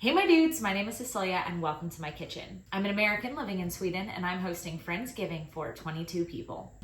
Hey my dudes, my name is Cecilia and welcome to my kitchen. I'm an American living in Sweden and I'm hosting Friendsgiving for 22 people.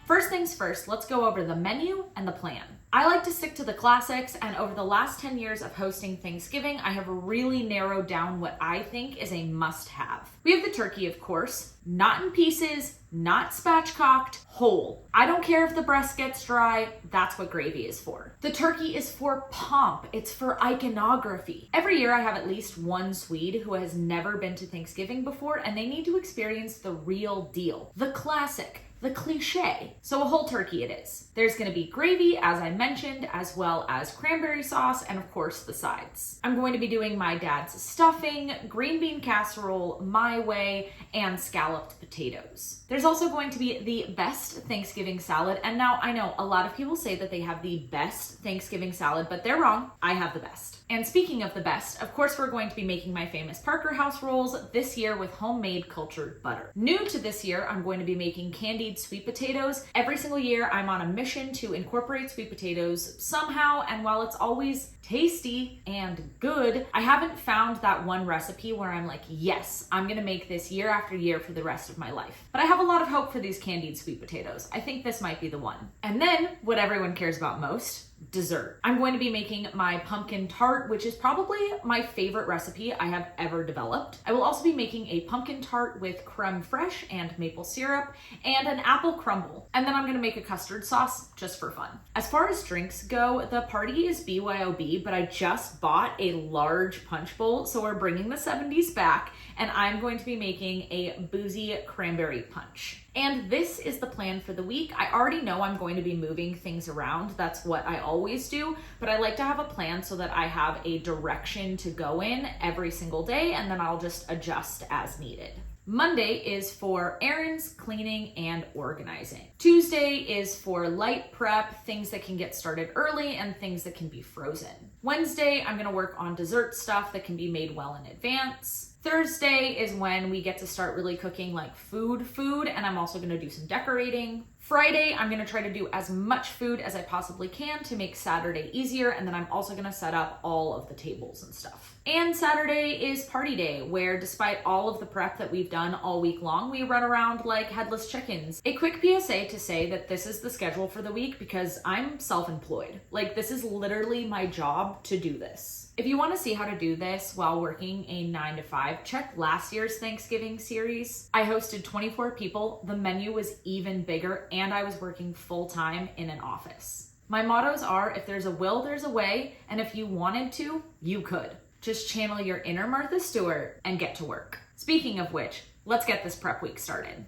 First things first, let's go over the menu and the plan. I like to stick to the classics, and over the last 10 years of hosting Thanksgiving, I have really narrowed down what I think is a must-have. We have the turkey, of course, not in pieces, not spatchcocked, whole. I don't care if the breast gets dry, that's what gravy is for. The turkey is for pomp, it's for iconography. Every year I have at least one Swede who has never been to Thanksgiving before, and they need to experience the real deal, the classic, the cliche. So a whole turkey it is. There's gonna be gravy, as I mentioned, as well as cranberry sauce, and of course the sides. I'm going to be doing my dad's stuffing, green bean casserole, my way, and scalloped potatoes. There's also going to be the best Thanksgiving salad, and now I know a lot of people say that they have the best Thanksgiving salad, but they're wrong. I have the best. And speaking of the best, of course we're going to be making my famous Parker House rolls this year with homemade cultured butter. New to this year, I'm going to be making candied sweet potatoes. Every single year, I'm on a mission to incorporate sweet potatoes somehow, and while it's always tasty and good, I haven't found that one recipe where I'm like, yes, I'm gonna make this year after year for the rest of my life. But I have a lot of hope for these candied sweet potatoes. I think this might be the one. And then, what everyone cares about most, dessert. I'm going to be making my pumpkin tart, which is probably my favorite recipe I have ever developed. I will also be making a pumpkin tart with creme fraiche and maple syrup and an apple crumble. And then I'm gonna make a custard sauce just for fun. As far as drinks go, the party is BYOB, but I just bought a large punch bowl, so we're bringing the 70s back, and I'm going to be making a boozy cranberry punch. And this is the plan for the week. I already know I'm going to be moving things around. That's what I always do, but I like to have a plan so that I have a direction to go in every single day, and then I'll just adjust as needed. Monday is for errands, cleaning, and organizing. Tuesday is for light prep, things that can get started early and things that can be frozen. Wednesday, I'm gonna work on dessert stuff that can be made well in advance. Thursday is when we get to start really cooking like food, and I'm also gonna do some decorating. Friday, I'm gonna try to do as much food as I possibly can to make Saturday easier, and then I'm also gonna set up all of the tables and stuff. And Saturday is party day, where despite all of the prep that we've done all week long, we run around like headless chickens. A quick PSA to say that this is the schedule for the week because I'm self-employed. Like, this is literally my job to do this. If you want to see how to do this while working a 9 to 5, check last year's Thanksgiving series. I hosted 24 people, the menu was even bigger, and I was working full-time in an office. My mottos are, if there's a will, there's a way, and if you wanted to, you could. Just channel your inner Martha Stewart and get to work. Speaking of which, let's get this prep week started.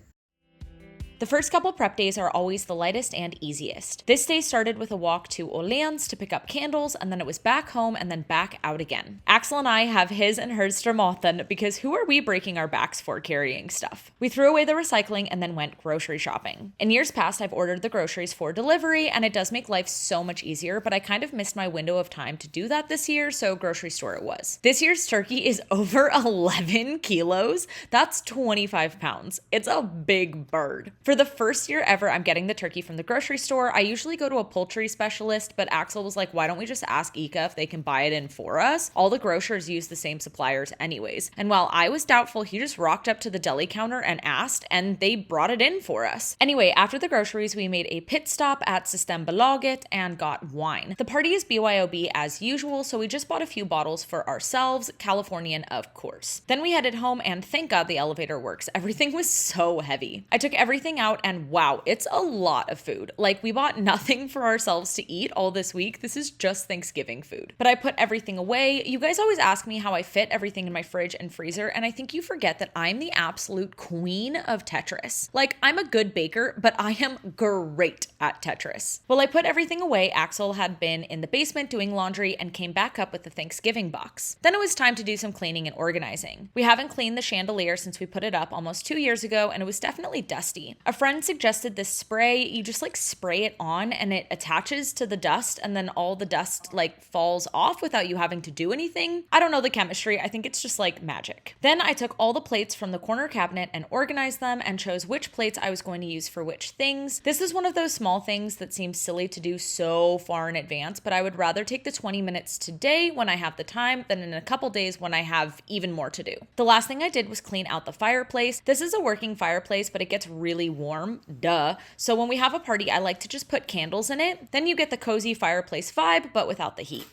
The first couple prep days are always the lightest and easiest. This day started with a walk to Åhléns to pick up candles, and then it was back home and then back out again. Axel and I have his and hers Stramaten because who are we breaking our backs for carrying stuff? We threw away the recycling and then went grocery shopping. In years past, I've ordered the groceries for delivery, and it does make life so much easier, but I kind of missed my window of time to do that this year, so grocery store it was. This year's turkey is over 11 kilos. That's 25 pounds. It's a big bird. For the first year ever, I'm getting the turkey from the grocery store. I usually go to a poultry specialist, but Axel was like, why don't we just ask Ika if they can buy it in for us? All the grocers use the same suppliers anyways. And while I was doubtful, he just rocked up to the deli counter and asked, and they brought it in for us. Anyway, after the groceries, we made a pit stop at Systembolaget and got wine. The party is BYOB as usual, so we just bought a few bottles for ourselves, Californian of course. Then we headed home, and thank God the elevator works. Everything was so heavy. I took everything out, and wow, it's a lot of food. Like, we bought nothing for ourselves to eat all this week. This is just Thanksgiving food. But I put everything away. You guys always ask me how I fit everything in my fridge and freezer, and I think you forget that I'm the absolute queen of Tetris. Like, I'm a good baker, but I am great at Tetris. While I put everything away, Axel had been in the basement doing laundry and came back up with the Thanksgiving box. Then it was time to do some cleaning and organizing. We haven't cleaned the chandelier since we put it up almost 2 years ago, and it was definitely dusty. A friend suggested this spray. You just like spray it on and it attaches to the dust and then all the dust like falls off without you having to do anything. I don't know the chemistry. I think it's just like magic. Then I took all the plates from the corner cabinet and organized them and chose which plates I was going to use for which things. This is one of those small things that seems silly to do so far in advance, but I would rather take the 20 minutes today when I have the time than in a couple days when I have even more to do. The last thing I did was clean out the fireplace. This is a working fireplace, but it gets really warm, duh. So when we have a party, I like to just put candles in it. Then you get the cozy fireplace vibe, but without the heat.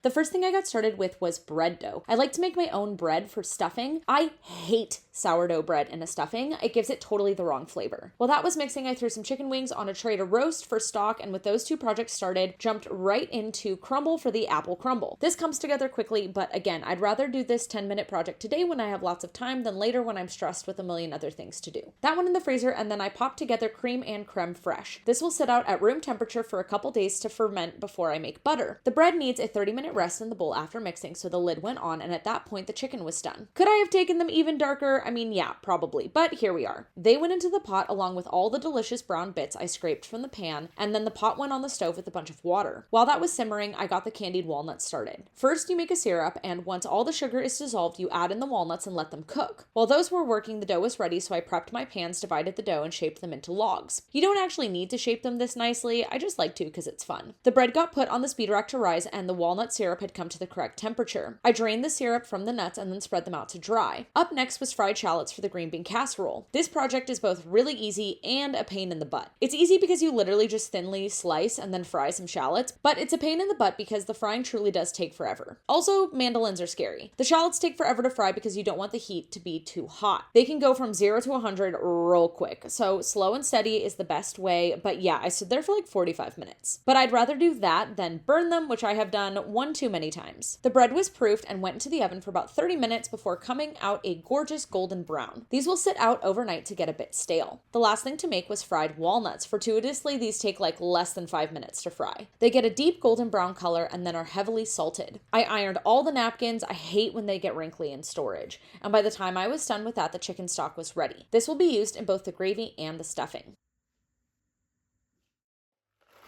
The first thing I got started with was bread dough. I like to make my own bread for stuffing. I hate sourdough bread in a stuffing. It gives it totally the wrong flavor. While that was mixing, I threw some chicken wings on a tray to roast for stock, and with those two projects started, jumped right into crumble for the apple crumble. This comes together quickly, but again, I'd rather do this 10-minute project today when I have lots of time than later when I'm stressed with a million other things to do. That went in the freezer, and then I popped together cream and creme fraiche. This will sit out at room temperature for a couple days to ferment before I make butter. The bread needs a 30-minute rest in the bowl after mixing, so the lid went on, and at that point the chicken was done. Could I have taken them even darker? I mean, yeah, probably, but here we are. They went into the pot along with all the delicious brown bits I scraped from the pan, and then the pot went on the stove with a bunch of water. While that was simmering, I got the candied walnuts started. First, you make a syrup, and once all the sugar is dissolved, you add in the walnuts and let them cook. While those were working, the dough was ready, so I prepped my pans, divided the dough, and shaped them into logs. You don't actually need to shape them this nicely, I just like to because it's fun. The bread got put on the speed rack to rise, and the walnut syrup had come to the correct temperature. I drained the syrup from the nuts and then spread them out to dry. Up next was fried shallots for the green bean casserole. This project is both really easy and a pain in the butt. It's easy because you literally just thinly slice and then fry some shallots, but it's a pain in the butt because the frying truly does take forever. Also, mandolins are scary. The shallots take forever to fry because you don't want the heat to be too hot. They can go from 0 to 100 real quick, so slow and steady is the best way, but yeah, I stood there for like 45 minutes. But I'd rather do that than burn them, which I have done one too many times. The bread was proofed and went into the oven for about 30 minutes before coming out a gorgeous golden brown. These will sit out overnight to get a bit stale. The last thing to make was fried walnuts. Fortuitously, these take like less than 5 minutes to fry. They get a deep golden brown color and then are heavily salted. I ironed all the napkins. I hate when they get wrinkly in storage. And by the time I was done with that, the chicken stock was ready. This will be used in both the gravy and the stuffing.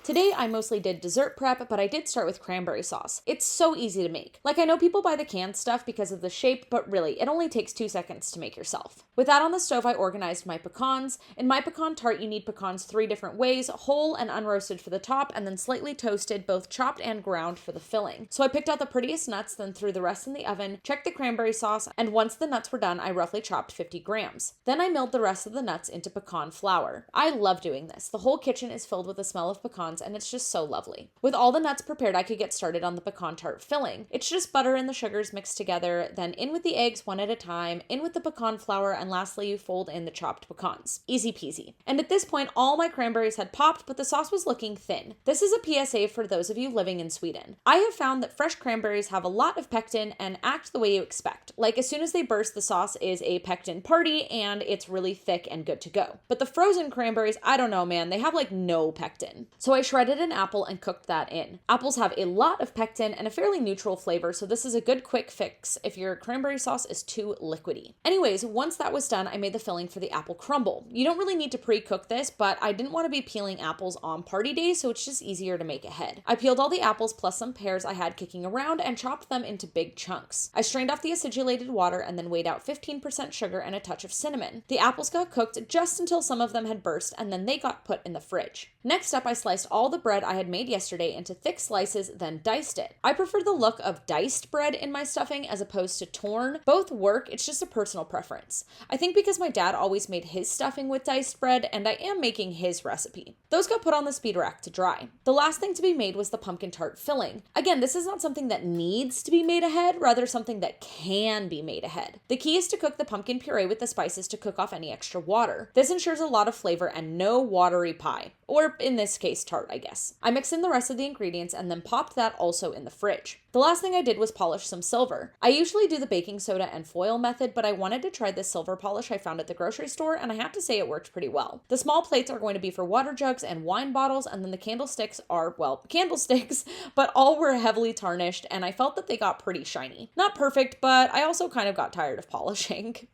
Today, I mostly did dessert prep, but I did start with cranberry sauce. It's so easy to make. Like, I know people buy the canned stuff because of the shape, but really, it only takes 2 seconds to make yourself. With that on the stove, I organized my pecans. In my pecan tart, you need pecans 3 different ways, whole and unroasted for the top, and then slightly toasted, both chopped and ground for the filling. So I picked out the prettiest nuts, then threw the rest in the oven, checked the cranberry sauce, and once the nuts were done, I roughly chopped 50 grams. Then I milled the rest of the nuts into pecan flour. I love doing this. The whole kitchen is filled with the smell of pecans, and it's just so lovely. With all the nuts prepared, I could get started on the pecan tart filling. It's just butter and the sugars mixed together, then in with the eggs one at a time, in with the pecan flour, and lastly you fold in the chopped pecans. Easy peasy. And at this point, all my cranberries had popped, but the sauce was looking thin. This is a PSA for those of you living in Sweden. I have found that fresh cranberries have a lot of pectin and act the way you expect. Like, as soon as they burst, the sauce is a pectin party and it's really thick and good to go. But the frozen cranberries, I don't know, man, they have like no pectin. So I shredded an apple and cooked that in. Apples have a lot of pectin and a fairly neutral flavor, so this is a good quick fix if your cranberry sauce is too liquidy. Anyways, once that was done, I made the filling for the apple crumble. You don't really need to pre-cook this, but I didn't want to be peeling apples on party day, so it's just easier to make ahead. I peeled all the apples plus some pears I had kicking around and chopped them into big chunks. I strained off the acidulated water and then weighed out 15% sugar and a touch of cinnamon. The apples got cooked just until some of them had burst, and then they got put in the fridge. Next up, I sliced all the bread I had made yesterday into thick slices, then diced it. I prefer the look of diced bread in my stuffing as opposed to torn. Both work, it's just a personal preference. I think because my dad always made his stuffing with diced bread, and I am making his recipe. Those got put on the speed rack to dry. The last thing to be made was the pumpkin tart filling. Again, this is not something that needs to be made ahead, rather something that can be made ahead. The key is to cook the pumpkin puree with the spices to cook off any extra water. This ensures a lot of flavor and no watery pie. Or in this case, tart, I guess. I mixed in the rest of the ingredients and then popped that also in the fridge. The last thing I did was polish some silver. I usually do the baking soda and foil method, but I wanted to try this silver polish I found at the grocery store, and I have to say it worked pretty well. The small plates are going to be for water jugs and wine bottles, and then the candlesticks are, well, candlesticks, but all were heavily tarnished, and I felt that they got pretty shiny. Not perfect, but I also kind of got tired of polishing.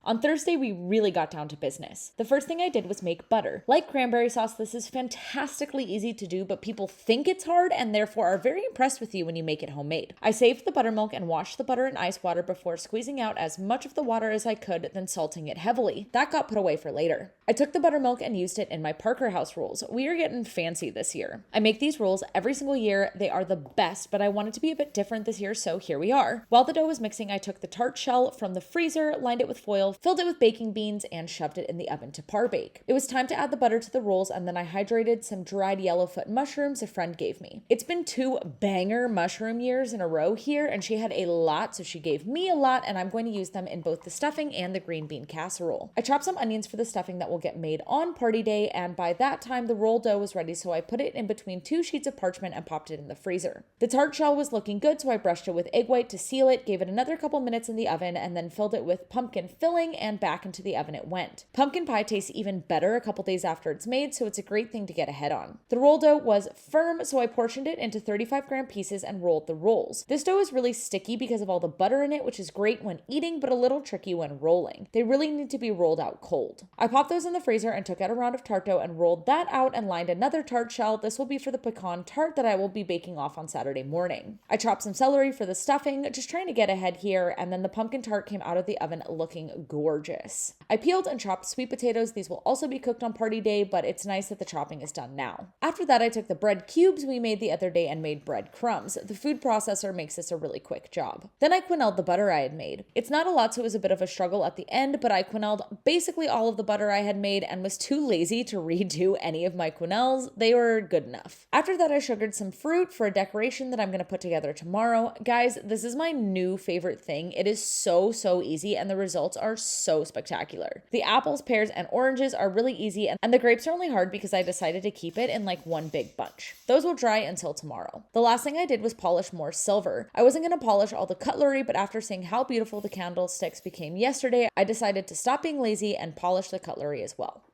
On Thursday, we really got down to business. The first thing I did was make butter. Like cranberry sauce, this is fantastically easy to do, but people think it's hard and therefore are very impressed with you when you make it homemade. I saved the buttermilk and washed the butter in ice water before squeezing out as much of the water as I could, then salting it heavily. That got put away for later. I took the buttermilk and used it in my Parker House rolls. We are getting fancy this year. I make these rolls every single year. They are the best, but I wanted to be a bit different this year, so here we are. While the dough was mixing, I took the tart shell from the freezer, lined it with foil, filled it with baking beans, and shoved it in the oven to par bake. It was time to add the butter to the rolls, and then I hydrated some dried yellowfoot mushrooms a friend gave me. It's been 2 banger mushroom years in a row here, and she had a lot, so she gave me a lot, and I'm going to use them in both the stuffing and the green bean casserole. I chopped some onions for the stuffing that will get made on party day, and by that time the roll dough was ready, so I put it in between 2 sheets of parchment and popped it in the freezer. The tart shell was looking good, so I brushed it with egg white to seal it, gave it another couple minutes in the oven, and then filled it with pumpkin filling, and back into the oven it went. Pumpkin pie tastes even better a couple days after it's made, so it's a great thing to get ahead on. The roll dough was firm, so I portioned it into 35-gram pieces and rolled the rolls. This dough is really sticky because of all the butter in it, which is great when eating, but a little tricky when rolling. They really need to be rolled out cold. I popped those in the freezer and took out a round of tart dough and rolled that out and lined another tart shell. This will be for the pecan tart that I will be baking off on Saturday morning. I chopped some celery for the stuffing, just trying to get ahead here, and then the pumpkin tart came out of the oven looking gorgeous. I peeled and chopped sweet potatoes. These will also be cooked on party day, but it's nice that the chopping is done now. After that, I took the bread cubes we made the other day and made bread crumbs. The food processor makes this a really quick job. Then I quenelled the butter I had made. It's not a lot, so it was a bit of a struggle at the end, but I quenelled basically all of the butter I had made and was too lazy to redo any of my quenelles. They were good enough. After that, I sugared some fruit for a decoration that I'm going to put together tomorrow. Guys, this is my new favorite thing. It is so easy and the results are so spectacular. The apples, pears, and oranges are really easy, and the grapes are only hard because I decided to keep it in like one big bunch. Those will dry until tomorrow. The last thing I did was polish more silver. I wasn't going to polish all the cutlery, but after seeing how beautiful the candlesticks became yesterday, I decided to stop being lazy and polish the cutlery as well.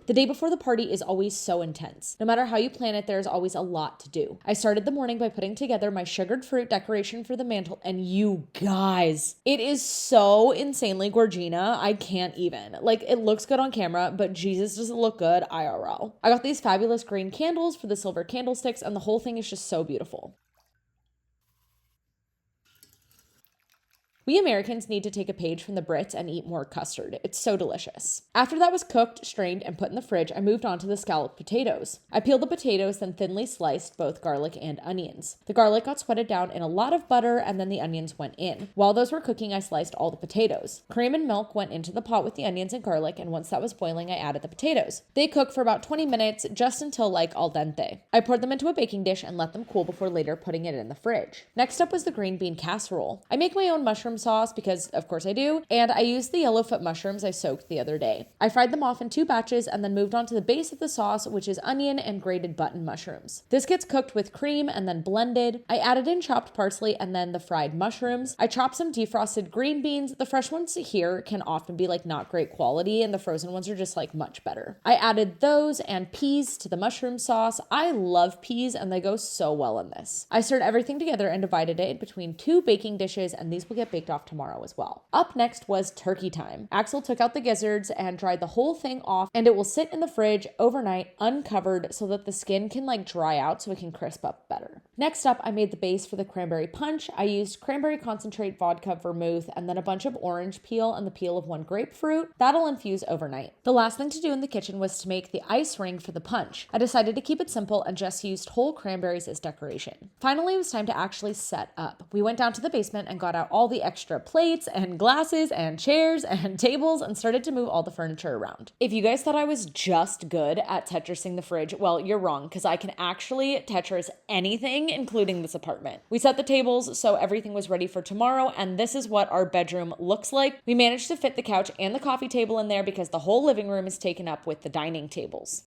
The day before the party is always so intense. No matter how you plan it, there's always a lot to do. I started the morning by putting together my sugared fruit decoration for the mantle, and you guys, it is so insanely gorgina. I can't even. Like, it looks good on camera, but Jesus, does it look good IRL. I got these fabulous green candles for the silver candlesticks, and the whole thing is just so beautiful. We Americans need to take a page from the Brits and eat more custard. It's so delicious. After that was cooked, strained, and put in the fridge, I moved on to the scalloped potatoes. I peeled the potatoes, then thinly sliced both garlic and onions. The garlic got sweated down in a lot of butter, and then the onions went in. While those were cooking, I sliced all the potatoes. Cream and milk went into the pot with the onions and garlic, and once that was boiling, I added the potatoes. They cooked for about 20 minutes, just until like al dente. I poured them into a baking dish and let them cool before later putting it in the fridge. Next up was the green bean casserole. I make my own mushroom sauce because of course I do, and I used the yellowfoot mushrooms I soaked the other day. I fried them off in 2 batches and then moved on to the base of the sauce, which is onion and grated button mushrooms. This gets cooked with cream and then blended. I added in chopped parsley and then the fried mushrooms. I chopped some defrosted green beans. The fresh ones here can often be like not great quality, and the frozen ones are just like much better. I added those and peas to the mushroom sauce. I love peas and they go so well in this. I stirred everything together and divided it between 2 baking dishes, and these will get baked off tomorrow as well. Up next was turkey time. Axel took out the gizzards and dried the whole thing off, and it will sit in the fridge overnight uncovered so that the skin can like dry out so it can crisp up better. Next up, I made the base for the cranberry punch. I used cranberry concentrate, vodka, vermouth, and then a bunch of orange peel and the peel of 1 grapefruit. That'll infuse overnight. The last thing to do in the kitchen was to make the ice ring for the punch. I decided to keep it simple and just used whole cranberries as decoration. Finally, it was time to actually set up. We went down to the basement and got out all the extra plates and glasses and chairs and tables and started to move all the furniture around. If you guys thought I was just good at Tetrising the fridge, well, you're wrong, because I can actually Tetris anything, including this apartment. We set the tables so everything was ready for tomorrow, and this is what our bedroom looks like. We managed to fit the couch and the coffee table in there because the whole living room is taken up with the dining tables.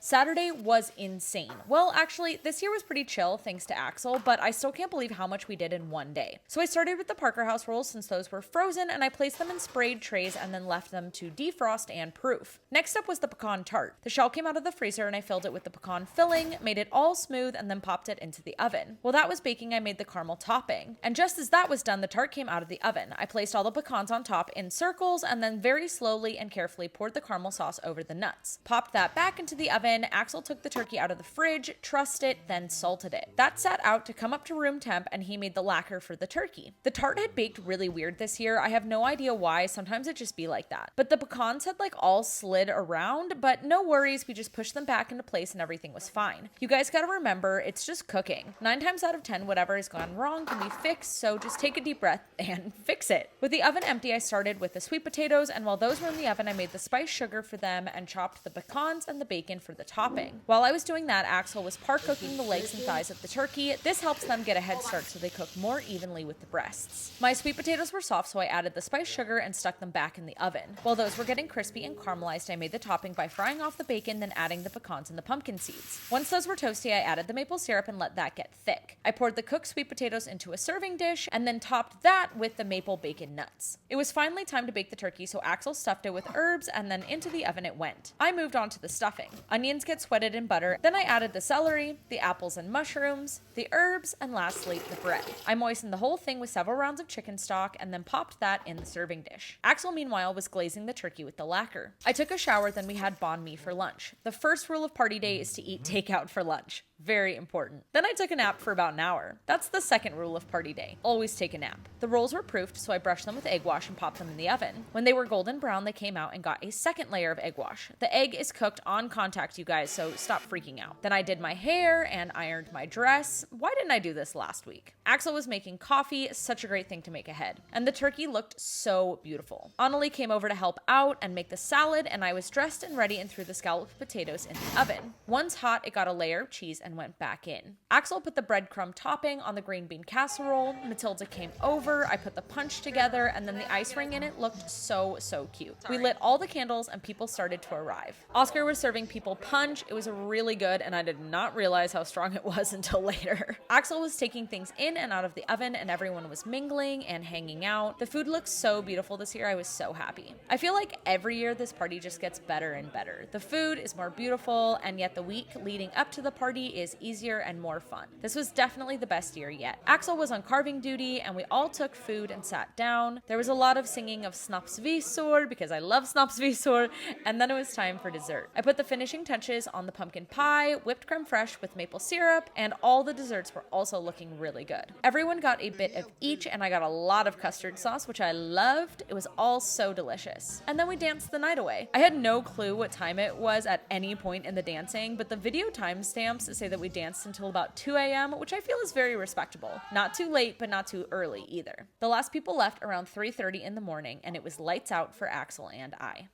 Saturday was insane. Well, actually, this year was pretty chill thanks to Axel, but I still can't believe how much we did in one day. So I started with the Parker House rolls since those were frozen, and I placed them in sprayed trays and then left them to defrost and proof. Next up was the Pecan Tart. The shell came out of the freezer and I filled it with the pecan filling, made it all smooth, and then popped it into the oven. While that was baking, I made the caramel topping. And just as that was done, the tart came out of the oven. I placed all the pecans on top in circles and then very slowly and carefully poured the caramel sauce over the nuts. Popped that back into the oven. Axel took the turkey out of the fridge, trussed it, then salted it. That sat out to come up to room temp, and he made the lacquer for the turkey. The tart had baked really weird this year. I have no idea why. Sometimes it just be like that. But the pecans had like all slid around, but no worries. We just pushed them back into place and everything was fine. You guys gotta remember, it's just cooking. 9 times out of 10, whatever has gone wrong can be fixed, so just take a deep breath and fix it. With the oven empty, I started with the sweet potatoes, and while those were in the oven, I made the spiced sugar for them and chopped the pecans and the bacon for the topping. While I was doing that, Axel was par cooking the legs and thighs of the turkey. This helps them get a head start so they cook more evenly with the breasts. My sweet potatoes were soft, so I added the spiced sugar and stuck them back in the oven. While those were getting crispy and caramelized, I made the topping by frying off the bacon, then adding the pecans and the pumpkin seeds. Once those were toasty, I added the maple syrup and let that get thick. I poured the cooked sweet potatoes into a serving dish and then topped that with the maple bacon nuts. It was finally time to bake the turkey, so Axel stuffed it with herbs and then into the oven it went. I moved on to the stuffing. Onions get sweated in butter, then I added the celery, the apples and mushrooms, the herbs, and lastly, the bread. I moistened the whole thing with several rounds of chicken stock and then popped that in the serving dish. Axel, meanwhile, was glazing the turkey with the lacquer. I took a shower, then we had banh mi for lunch. The first rule of party day is to eat takeout for lunch. Very important. Then I took a nap for about an hour. That's the second rule of party day. Always take a nap. The rolls were proofed, so I brushed them with egg wash and popped them in the oven. When they were golden brown, they came out and got a second layer of egg wash. The egg is cooked on contact, you guys, so stop freaking out. Then I did my hair and ironed my dress. Why didn't I do this last week? Axel was making coffee, such a great thing to make ahead. And the turkey looked so beautiful. Annalie came over to help out and make the salad, and I was dressed and ready and threw the scalloped potatoes in the oven. Once hot, it got a layer of cheese and went back in. Axel put the breadcrumb topping on the green bean casserole. Matilda came over. I put the punch together, and then the ice ring in it looked so cute. We lit all the candles and people started to arrive. Oscar was serving people punch. It was really good, and I did not realize how strong it was until later. Axel was taking things in and out of the oven, and everyone was mingling and hanging out. The food looked so beautiful this year. I was so happy. I feel like every year this party just gets better and better. The food is more beautiful, and yet the week leading up to the party is easier and more fun. This was definitely the best year yet. Axel was on carving duty, and we all took food and sat down. There was a lot of singing of Snapsvisor because I love Snapsvisor, and then it was time for dessert. I put the finishing touches on the pumpkin pie, whipped creme fraiche with maple syrup, and all the desserts were also looking really good. Everyone got a bit of each, and I got a lot of custard sauce, which I loved. It was all so delicious. And then we danced the night away. I had no clue what time it was at any point in the dancing, but the video timestamps say that we danced until about 2 a.m., which I feel is very respectable. Not too late, but not too early either. The last people left around 3:30 in the morning, and it was lights out for Axel and I.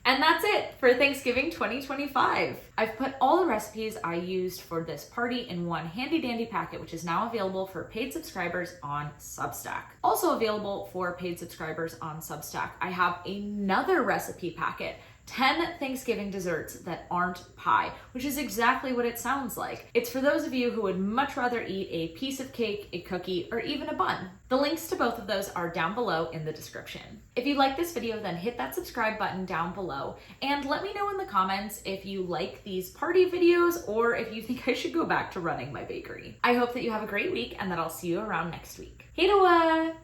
And that's it for Thanksgiving 2025. I've put all the recipes I used for this party in one handy dandy packet, which is now available for paid subscribers on Substack. Also available for paid subscribers on Substack, I have another recipe packet, 10 Thanksgiving desserts that aren't pie, which is exactly what it sounds like. It's for those of you who would much rather eat a piece of cake, a cookie, or even a bun. The links to both of those are down below in the description. If you like this video, then hit that subscribe button down below and let me know in the comments if you like these party videos or if you think I should go back to running my bakery. I hope that you have a great week and that I'll see you around next week. Hej då!